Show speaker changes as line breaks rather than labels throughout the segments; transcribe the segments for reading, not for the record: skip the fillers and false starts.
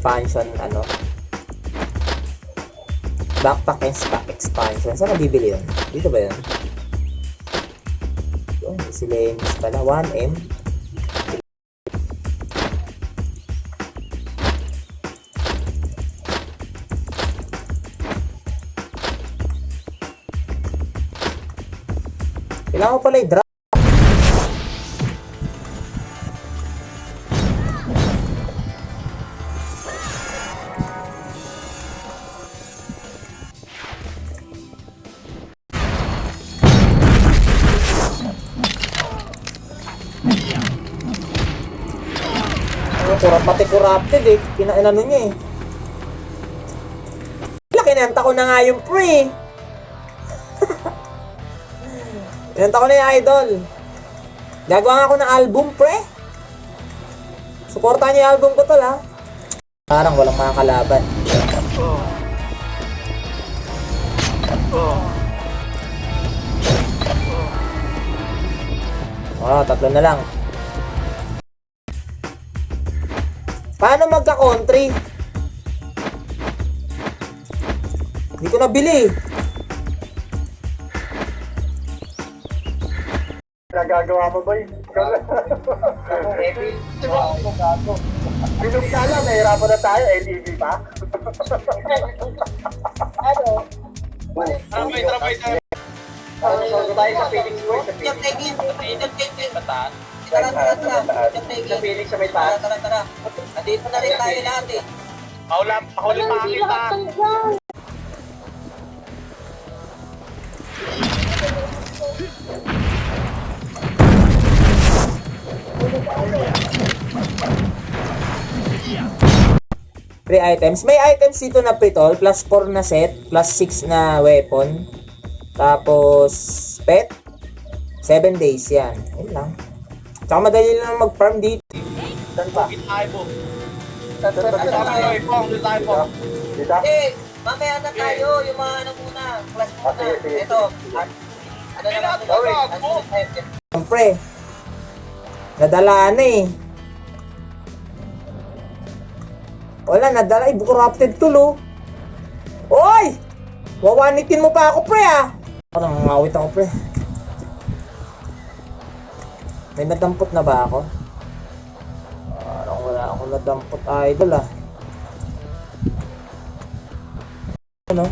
expansion, ano. Backpack and stock expansion. Saan nabibili yun? Dito ba yun? Yun, miscellaneous pala. 1M. Kailangan ko pala i-drop. Pati corrupted eh. Kinainano niya eh. Kinanta ko na nga yung pre. Kinanta ko na yung idol. Gagawa nga ako ng album pre. Supportahan niyo yung album ko tol ha. Parang walang makakalaban. Tatlo na lang. Paano magka-country? Hindi ko nabili.
Nagagawa mo ba yun? Bilog ka lang, nahirapan na tayo, LEV pa? Ano? Tramay tayo. Ano tayo sa Phoenix Boy? Sa Phoenix. Bataan. Tara. Sa Phoenix sa may taas. Tara. Andito na rin tayo lahat eh. Mahuli pa kita.
Free items. May items dito na pretol. Plus 4 na set. Plus 6 na weapon. Tapos pet. 7 days yan. Ayun lang. Tsaka madali lang mag-farm dito.
Saan pa? Saan tayo? Dito?
Eh, mamaya na tayo. Yung mga ano muna. Class muna. Ito. Ano naman ito?
Siyempre. Nadala na eh. Wala, nadala. Corrupted tool, oh. Oy! Wawanitin mo pa ako, pre, ah. Parang ngawit ako, pre. May nadampot na ba ako? Parang wala ako nadampot, idol, ah. Ano?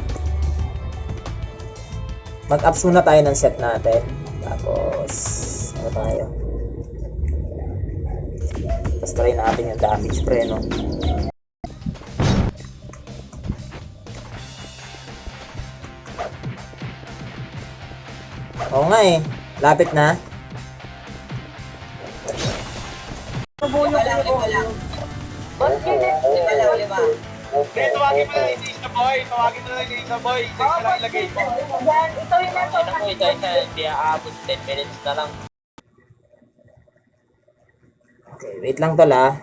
Mag-ups muna tayo ng set natin. Tapos, ano tayo? Tapos try natin yung damage, pre, no? Oo nga eh. Lapit na.
Lima lang. Lima.
Tawagin mo na yung Isa Boy. Isa lang ilagay mo.
Ito yung nasa.
Ito. Hindi aabot 10 minutes na lang.
Okay, wait lang tol ah.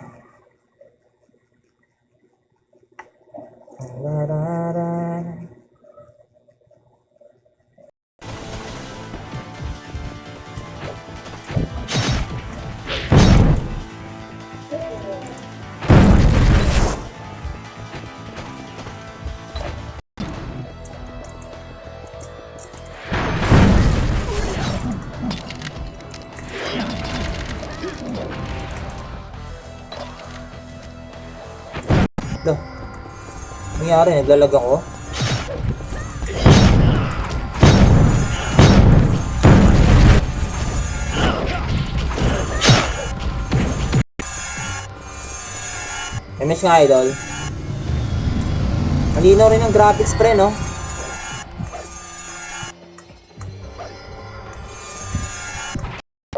Ito. Nangyari, naglalag ako. MS nga idol. Malinaw rin ang graphics pre, no?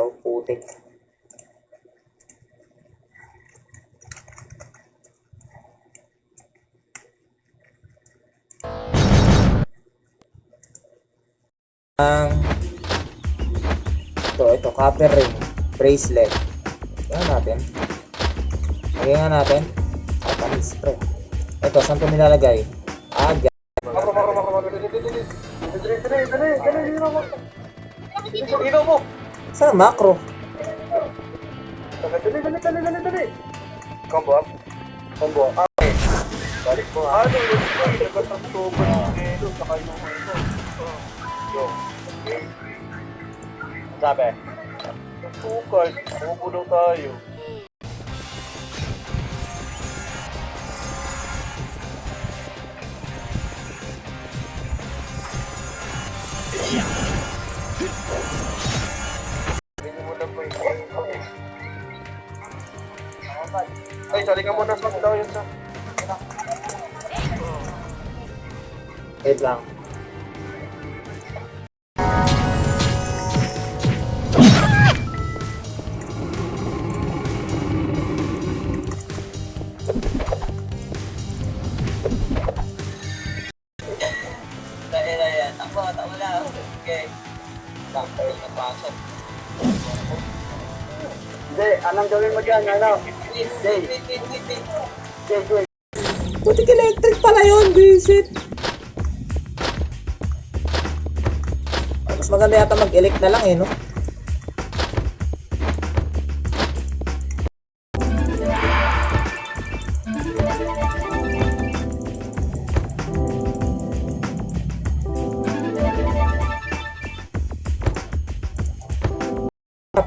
Oh, putik. Ito, copper ring, bracelet. Tingnan natin. Lagay nga natin. Panis, pre. Ito, saan ito nilalagay? Dyan.
Dito mo!
Saan macro?
Dali! Combo up. Combo. Okay. Balik mo ha. Ano yun? Nagkatagtubo ng kilo. Saka yung ito. Yung. Sabi? Tukal. Bumubulong tayo. Ay, sorry ka muna sa daw yun sa.
Wait lang.
Dahil, takbo lang. Okay.
Takbo yung pasok.
Hindi, anong gawin mo dyan? Ano?
Wait.
Jay.
Putik electric pala yun, visit. Mas maganda yata mag-elect na lang eh, no?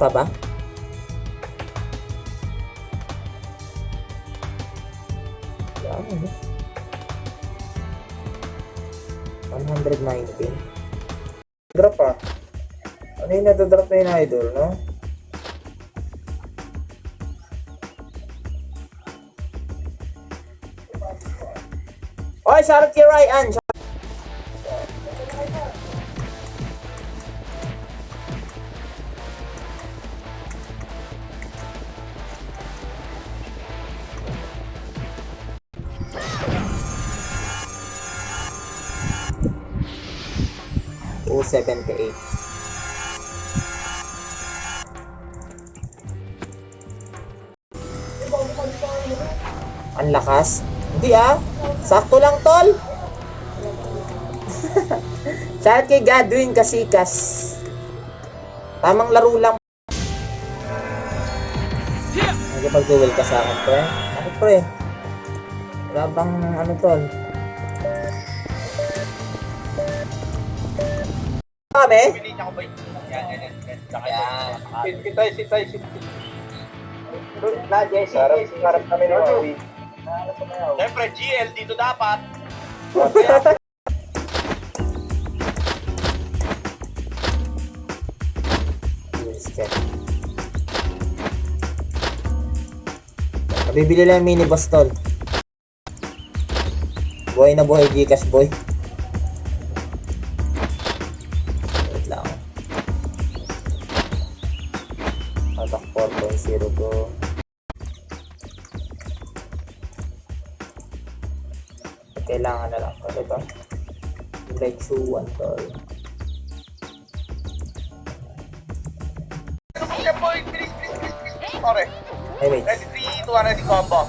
Pa ba? Yan, ano? 119. Drop ah. Ano yung natadrop na yung idol, no? Oy, shoutout kay Ryan! O 78. Ang lakas. Hindi ah. Sakto lang, tol. Shout kay Godwin Kasikas. Tamang laro lang. Nagpag-duel ka sa akin, pre. Ako, pre. Wala bang ano, tol? Kami?
Pili niya ko ba yun? Yan. Saka
Yan.
Sitay. Na, Jesse. Harap kami ni Wawi.
Siyempre, GL dito dapat.
Bibili lang yung mini boss, tol. Buhay na buhay, Gcash boy. Wait lang. Attack 4.0 ko. Kailangan na lang. Ano ito? Like suwan, tol.
Boy, bilis. Sorry.
Ay, wait.
Ready, 3, 2, 1, ready, combo.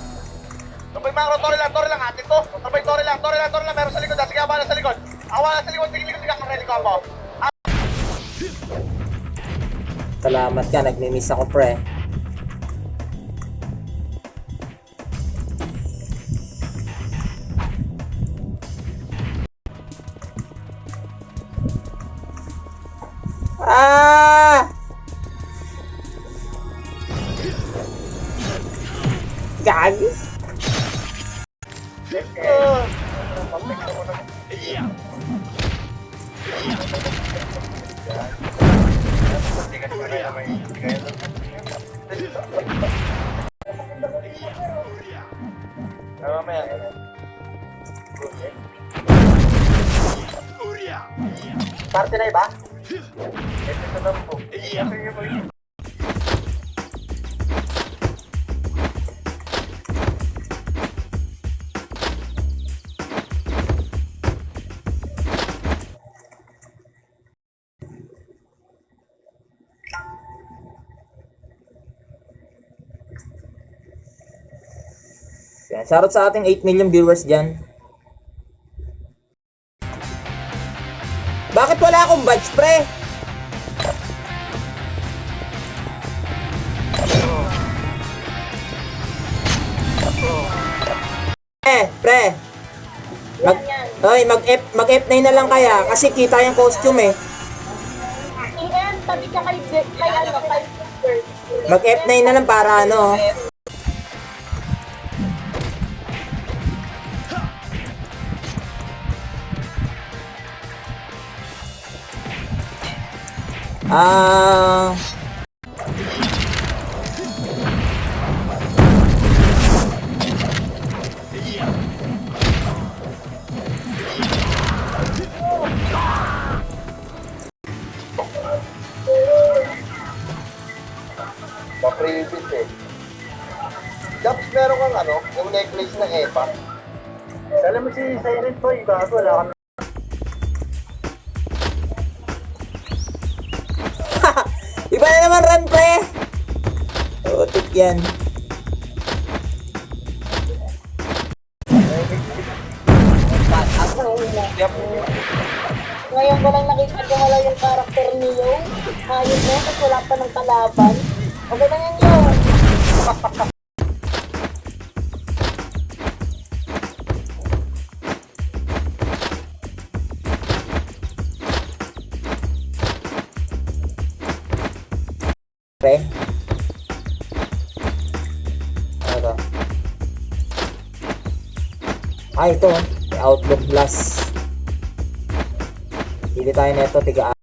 Sabay macro, tore lang, atin to. Sabay, tore lang, meron sa likod. Sige, abala sa likod. Awala sa likod, sige, ready, combo.
Salamat ka, nagmi-miss ako, pre. Ah! Gagi.
Parte na iba?
Yan, shoutout sa ating 8 million viewers dyan. Bakit wala akong badge, pre? Pre. Mag F9 na lang kaya kasi kita yung costume eh.
EM, tabi ka kay
Mag F9 na lang para ano. Ah,
Pa-previous eh. Japs, meron kang ano, yung necklace ng EPA. Alam mo si Siren Boy, bago wala kami.
iba na naman run, pre. Utik yan.
Ngayon ko lang nakita ko wala yung karakter ni Yo. Ayun na, kasi wala pa ng kalaban. Okay lang yan, Yo.
Pre. Ano to? Ito. May Outlook Glass. Hindi tayo neto, tiga.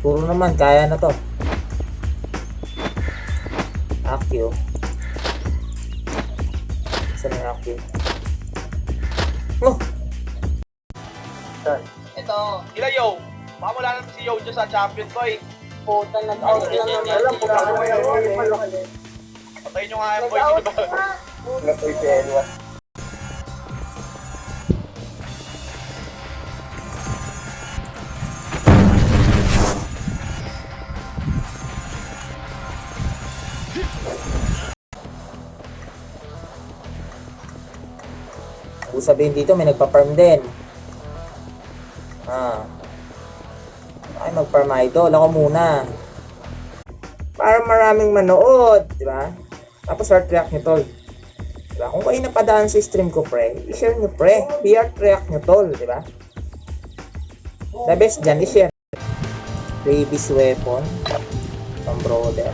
Puro naman, kaya na to. Accio. Saan yung Accio? Oh!
Ito,
Ila Yo, baka wala naman si Yo dyan sa champion boy.
Puta, nag-out lang naman.
Alam po, patayin nyo nga yung boy dito ba? Nag-boy si Elwa.
Kung sabihin dito, may nagpa-farm din. Ay, mag-farm idol. Ako muna. Para maraming manood, di ba? Tapos heart react nyo, tol. Diba? Kung kayo napadaan sa stream ko, pre, i-share nyo, pre. Heart react nyo, tol, di ba? The best dyan, i-share. Rabies weapon. Pang brother.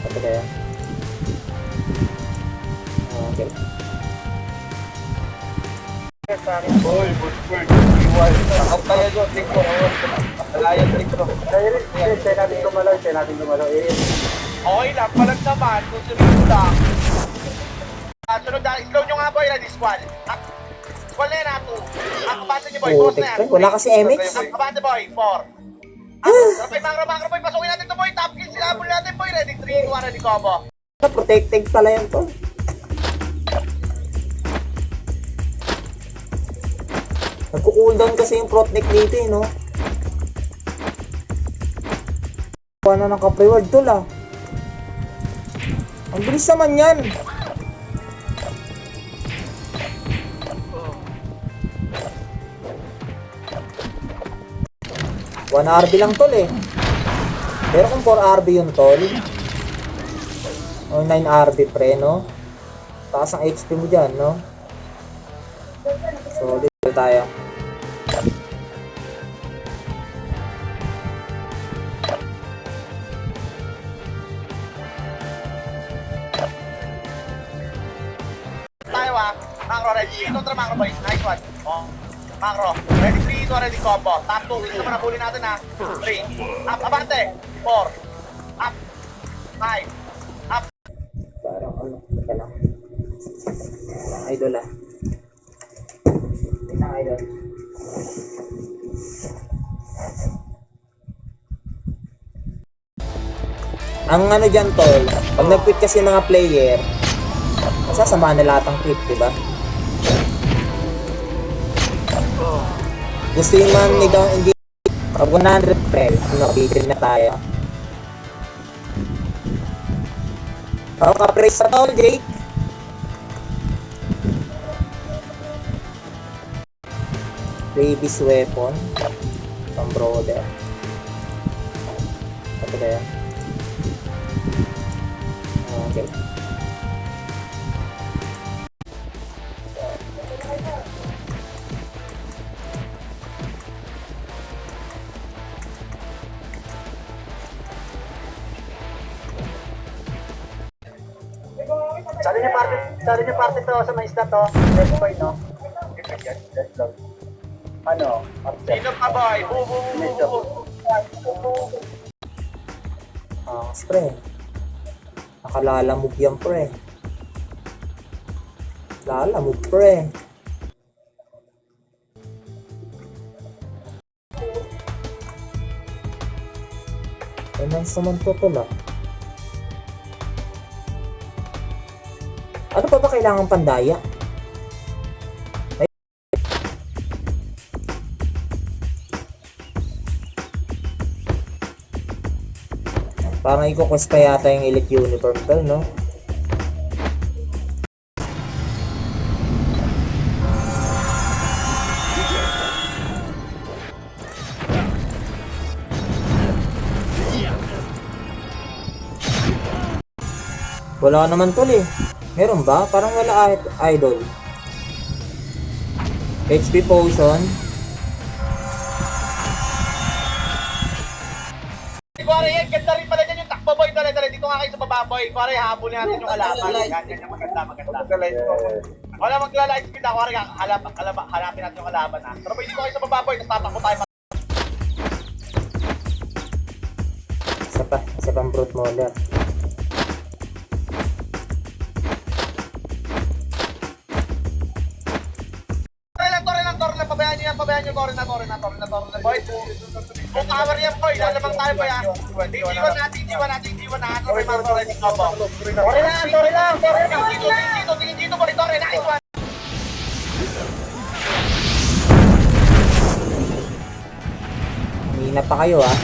Ito kaya? Okay.
Boy, Bushburg, iwan.
ang kaya yun, trick ko. Malayan trick ko.
Siya natin gumalaw. Okay lang, palag naman, kung seryoso lang. Sunod na, slow nyo nga boy, ready squad. Squad na yan, Ato. Kabante niyo boy, boss na yan.
Wala kasi MX.
Kabante boy, 4. Rapay, makro boy, pasukin natin to boy, top kill sila, habol natin boy, ready 3, 2, ready combo.
Protected pala yan, tol. Nagko-cooldown kasi yung protect dito eh, no? Paano ng ka-reward tol ah? Ang bilis naman yan! One RB lang tol eh. Pero kung 4 RB yung tol, o 9 RB pre, no? Taas ang HP mo dyan, no? So, dito tayo.
Tayo Macro ready. Kontra Macro boys. Nice one. Macro. Ready 3, 2, ready combo. Top 2. Ito naman ang huli natin 3. Up, abante. 4. Up. 5. Up.
Parang ano, teka lang. Idol ah. Isang idol. Ang ano dyan tol, pag nag-quit kasi mga player, masasama na lahat ang quit, diba? Gusto yung man hindi pag 100 pre, nakabigil na tayo. Ako ka-praise sa tol, Jake. Baby's weapon. Pang brother. Ito ba yan? Okay.
Sali niyo parte to sa mais na to. Let's go, no? Ano?
Sino pa boy?
Pre. Nakalalamog yan, pre. Lalamog, pre. Nice naman to pala. Ano pa ba kailangan pandaya? Parang i-quest pa yata yung elite uniform ko, no? Wala naman tol eh. Meron ba? Parang wala idol. HP potion.
Kuwari yan, ganda rin pala dyan yung takbo boy. Dali, dito nga kayo sa baba boy. Kuwari, habulin natin yung kalaban. Yan yung maganda. Wala magla-light speed ako. Kuwari, hanapin natin yung kalaban ha. Pero boy, dito kayo sa baba boy. Tapos tatakbo tayo.
Isa pang brute molar.
Pabayaan nyo, Torin na, boy. Kung cover yan, boy, lalamang tayo, boy, ha. Iwan natin. Ano may mga Torin dito, bo. Tingin dito, boy, Torin, nice one.
Hina pa kayo, ah.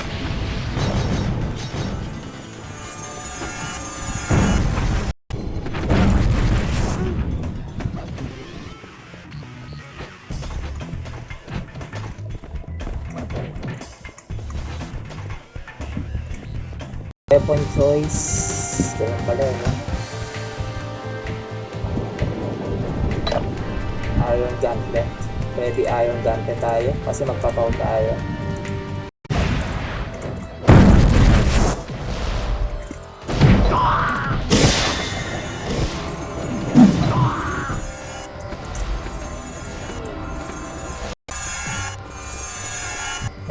Weapon choice. Ganun pala yun, no? Iron Gauntlet. Pwede Iron Gauntlet tayo kasi magpapaw tayo.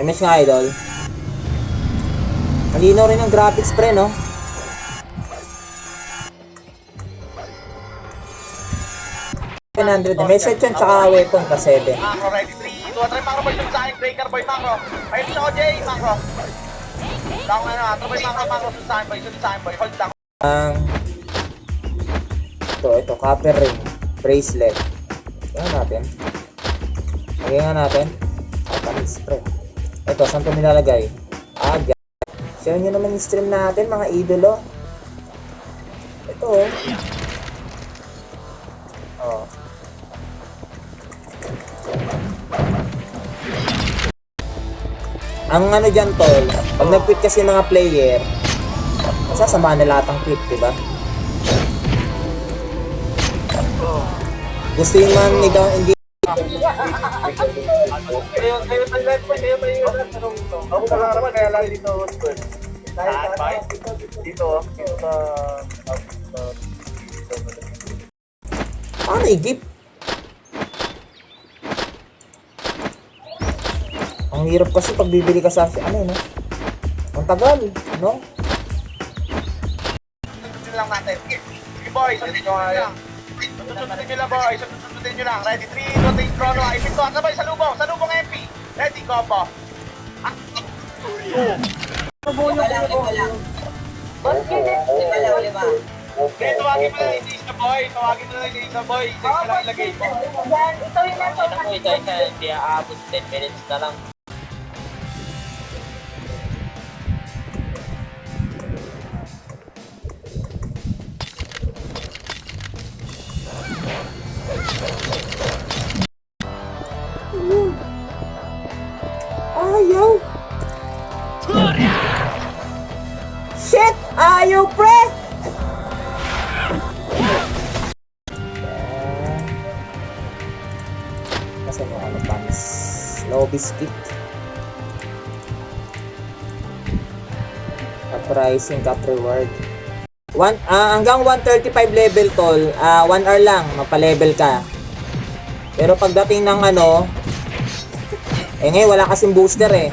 MS nga idol. Malinaw rin ang graphics pre, no? Message yun, tsaka weapon ka 7.
Macro, ready, 3, 2, 3, Macro, boy, sa akin, breaker, boy, Macro. Ayun siya ko, Jay, Macro. Lang na, boy, Macro, sa akin, boy, hold lang.
Ito, copper ring, bracelet. Lagyan nga natin. Katamis, pre. Ito, saan ito nilalagay? Share nyo naman yung stream natin, mga idolo. Ito, oh. Ang ano dyan, tol, pag nag-quit kasi mga player, masasama na lahat ang quit, diba? Gusto yung man hindi
Kayo mag-live po, kayo may ako na lang naman, kaya lang dito.
Saan, boy?
Dito sa...
paano i-gift? Ang hirap kasi pag bibili ka sa ano, no? Ang tagal, no?
Sundutin lang natin. Sige, boy, sundutin nyo lang. Sundutin nyo lang. Ready, 3, rotate, chrono, ipin to. Sabay, salubong MP. Ready, combo.
Lima.
Okay, tawagin mo na yung isa, boy. Isa lang ilagay mo.
Ito yung nasa.
Ito, hindi aabot 10 minutes na lang.
Ayaw, pre! Kasi mo ano pants? Low biscuit. Uprising, cap reward. Hanggang 135 level tol, 1 hour lang, mapa-level ka. Pero pagdating ng ano, ngayon wala kasing booster eh.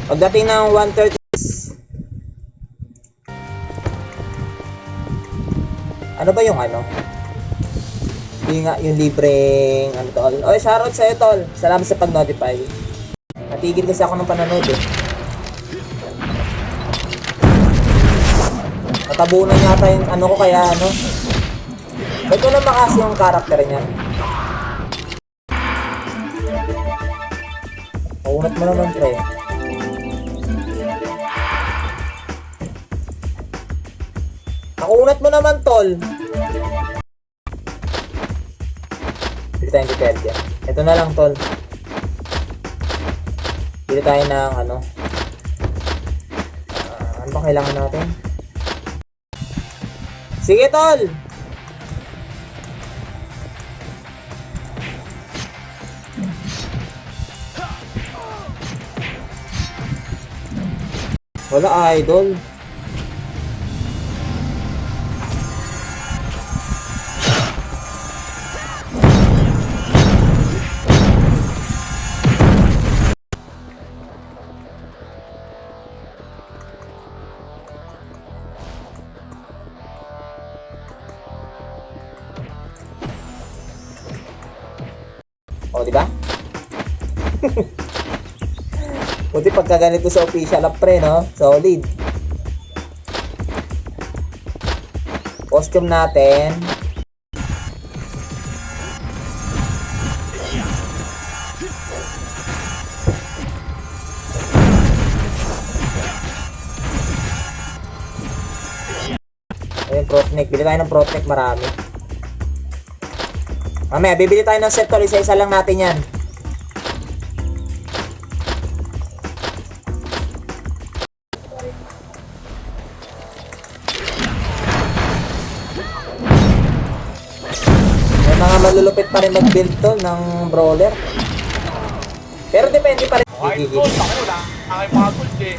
Pagdating ng 130, ano ba yung ano? Yung nga, yung libreng, ano tol. Oy, shoutout sa'yo tol. Salamat sa pag-notify. Natigil kasi ako ng panonood eh. Natabunan yata yung ano ko kaya ano. Ba't ko na makasi yung karakter niya? Paunat mo naman pre. Nakunat mo naman tol. Bili tayong detergent. Ito na lang tol. Bili tayo ng ano. Ano ba kailangan natin? Sige tol. Wala idol. O, di ba? Buti pagka ganito sa official app pre, no? Solid. Costume natin. Ayun, protect. Bili tayo ng protect marami. Mamaya, bibili tayo ng set tol. Isa-isa lang natin yan. May mga malulupit pa rin mag-build tol ng brawler. Pero depende pa rin.
Okay, gold. Ako na. Aking mga gold eh.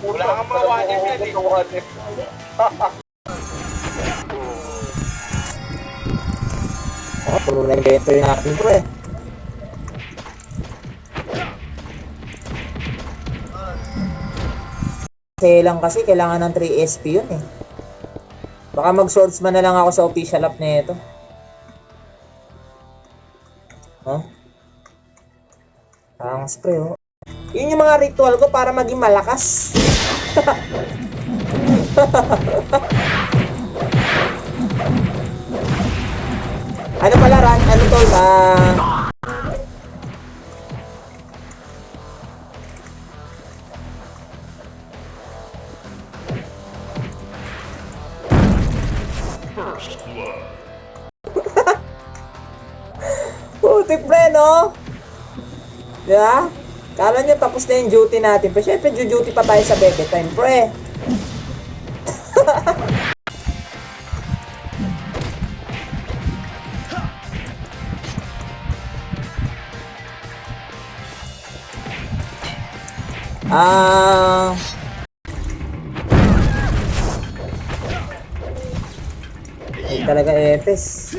Wala kang mga watip yan eh.
Puro na inventory natin bro eh. Lang kasi kailangan ng 3 SP yun eh. Baka mag-swordsman na lang ako sa official app na ito. Huh? Ang spray oh. Yun yung mga ritual ko para maging malakas. Ano pala ran? Ano to? Putik pre, no? Diba? Kala nyo tapos na yung duty natin. Pero syempre, duty pa tayo sa bebe time, pre. Ay talaga epes.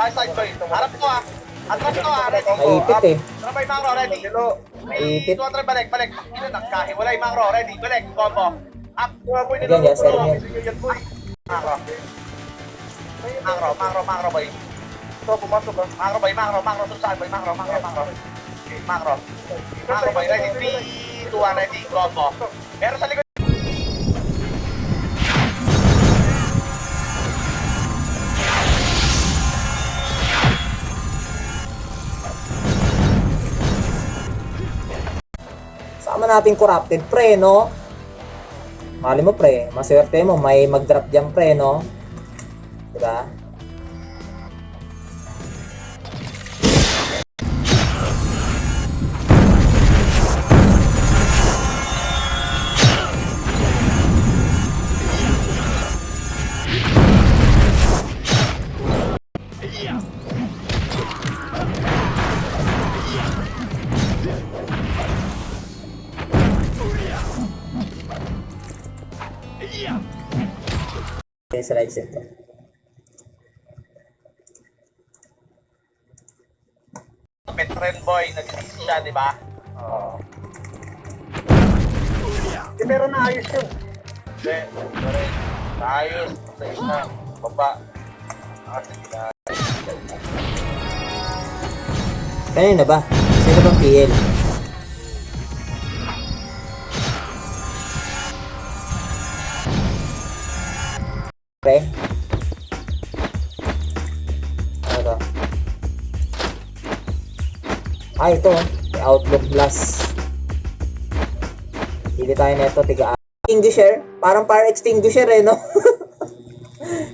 Tayo side boy. Harap ko ah. Atras ko ah. Ready.
Maipit eh.
Trabay Mangro, ready.
Maipit.
2-3 balik. Ino nagkahiwalay Mangro, ready. Balik. Combo. Up.
Again, yes, sir.
Mangro boy. So, pumasok ka. Mangro boy. Susaan boy. Mangro. Okay, Mangro boy, ready. 3, 2, 1, ready. Combo. Meron sa likod.
Sama natin corrupted pre, no? Mali mo pre, maswerte mo, may mag-drop dyan pre, no? Diba? Okay, sa right set to.
May trend boy, nag-assist siya, di ba? Oo. Pero naayos yun. Hindi, naayos. Naayos na. Baba.
Kanina ba? Sino bang PL? Pre? Ano to? Ito. May Outlook Glass. Pili tayo na ito. Tiga extinguisher. Parang fire extinguisher eh, no?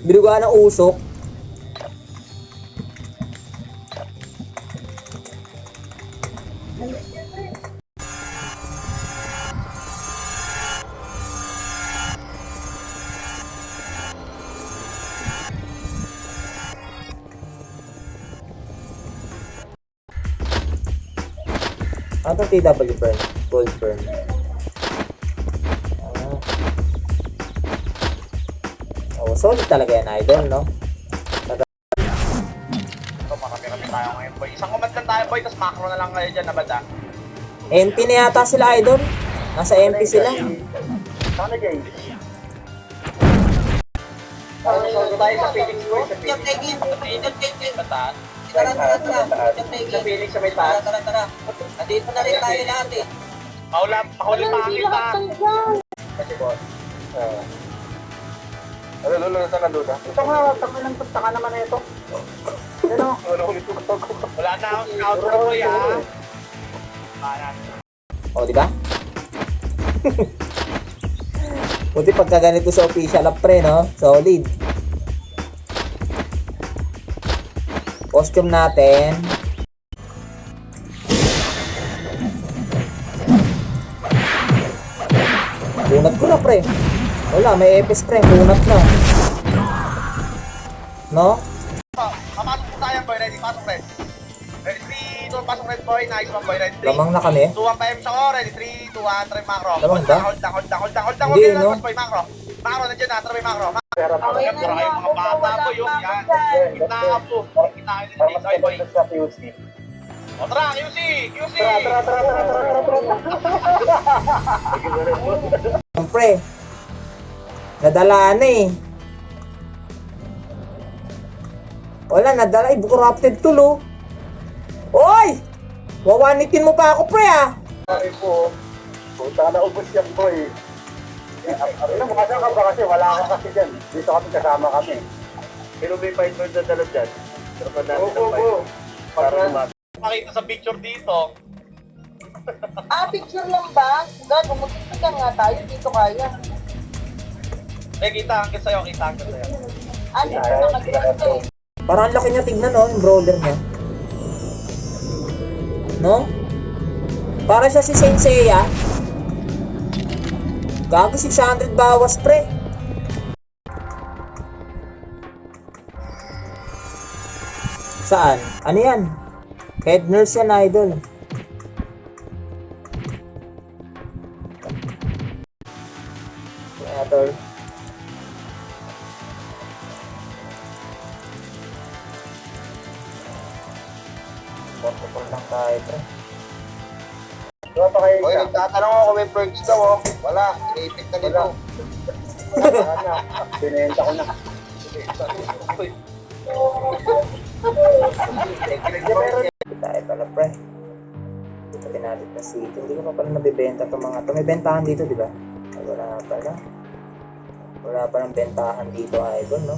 Binugaan ng usok. Ano itong TW burn? Gold burn. Oh, solid talaga yan, idol, no?
Ito, marami-rami tayo ngayon, boy. Isang command lang tayo, boy, tapos macro na lang kayo dyan, nabada.
MP na yata sila, idol. Nasa MP sila.
Saan na, Jay?
Solve tayo sa Phoenix Boys.
Yung taking, yung taking.
Bataan.
Tara, tara, tara. Yung
Sa
taking.
Phoenix sa may
Tara,
taas.
tara, tara. Andito na rin tayo lahat eh.
Mahuli pa ang kita.
Kasi boss.
Ano, lolo, saan ka doon, ha?
Ito nga, taka ng taka naman na ito. Ano?
Wala na akong scout na, boy, ha?
O, di ba? Buti pagka ganito sa official up, pre, no? Solid. Costume natin. Bunat ko na, pre. Wala, may epis, pre. Bunat na. No?
Papasok po tayo, boy, ready, pasok, red. Ready, 3, 2, pasok, red, boy, nice one, boy, ready, 3.
Lamang na kami.
2, 1 PM siya ko, ready, 3, 2, 1, try macro.
Lamang
Hold
ba?
lang, hold lang, hold lang, hold lang, hold lang,
Hindi,
huwag
no?
nyo boy, macro. Macro, nandiyan na, try macro.
Okay
Alam
na
ko kayo
yun.
mga bata, boy, yung yan. Kita ka po. Kita kayo ng Jake, boy, boy. O, tara, QC! QC!
Pre. Nadala na eh. Wala, nadala. Corrupted tool, oh. Oy! Wawanitin mo pa ako, pre, ah.
Ay po, puta na ubos yan, boy. Ano, makasya ka ba kasi wala ka kasi dyan. Dito kami kasama kami. Pero may fight mo na dala dyan. Pero pa natin ang fight. Para lumaki. Makita sa picture dito.
Picture lang ba? Gago, magkita nga tayo. Dito kaya.
Eh, kita hanggang sa'yo, kita hanggang sa'yo.
Dito na nag-ito.
Parang ang laki niya tignan, no? Yung brawler niya. No? Para siya si Senseiya. Gago, 600 bawas, pre. Saan? Ano yan? Head nurse yan, idol. Idol. Portable lang tayo, pre.
Diba pa kayo
Oy,
isa?
nagtatanong ako kung may perks daw, oh. Wala, iniipit na dito.
Binenta ko na.
Hindi tayo pala, pre. Dito natin na city. Hindi ko pa pala nabibenta itong mga ito. May bentahan dito, di ba? Ay, wala pala. Wala pa ng bentahan dito, idol, no?